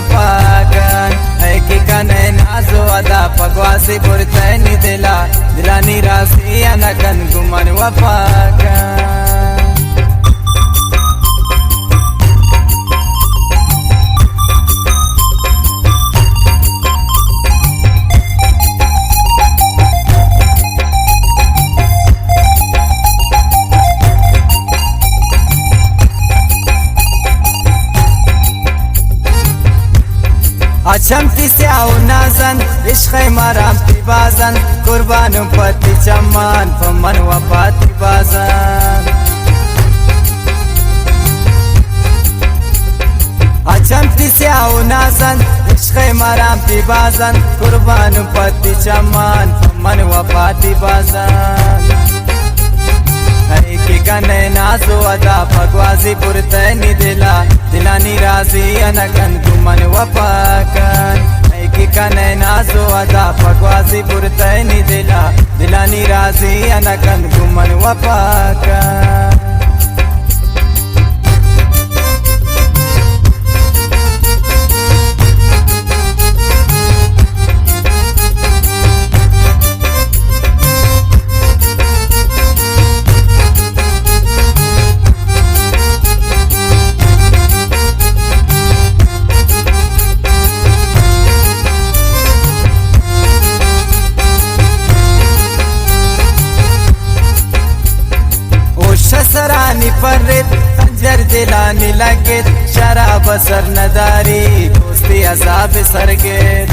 wafakan aiki kane nazo ada pagwasi burtani dilani rasi anakan guman wafakan. Achamti se au nazan ishqai maram ti bazan qurbanum pati chaman faman wafati bazan. Achamti se au nazan ishqai maram ti bazan qurbanum pati chaman faman wafati bazan. Aiki kane nazo ada pagwazi burtani dilani razi anakan guman wafakan aiki kane nazo ada pagwazi burtani dilani razi anakan guman wafakan. सरनी पर्रित खंजर दिलानी लगित शराब sir नदारी दोस्ती अजाब सरगित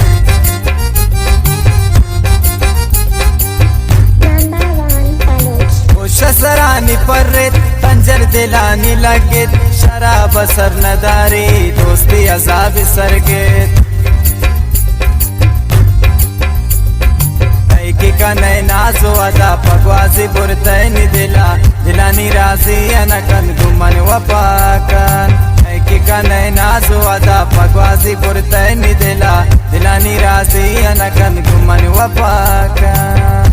सरनी पर्रित खंजर दिलानी लगित शराब sir नदारी दोस्ती अजाब सरगित aiki kane nazo ada pagwazi burtani dilani razi anakan guman wafakan aiki kane nazo ada pagwazi burtani dilani razi anakan guman wafakan.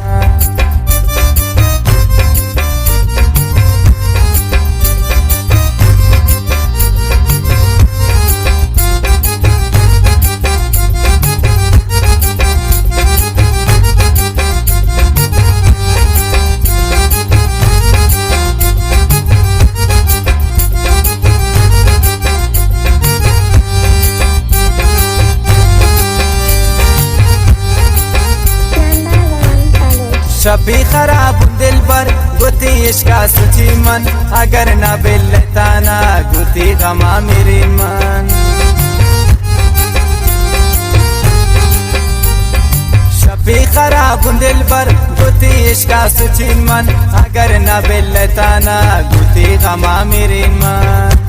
शबी खराब दिल पर गुती इश्का सुची मन अगर न बिल्लताना गुती गमा मेरी मन. शबी खराब दिल पर गुती इश्का सुची मन अगर न बिल्लताना गुती गमा मेरी मन.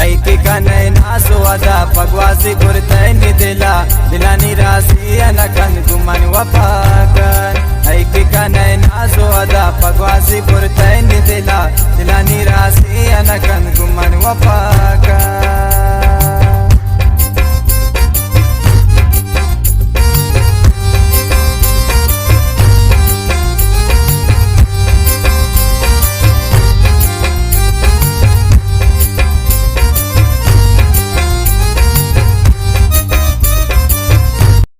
aiki kane nazo ada pagwazi burtani dilani razi anakan guman wafakan aiki kane nazo ada pagwazi burtani dilani razi anakan guman wafakan.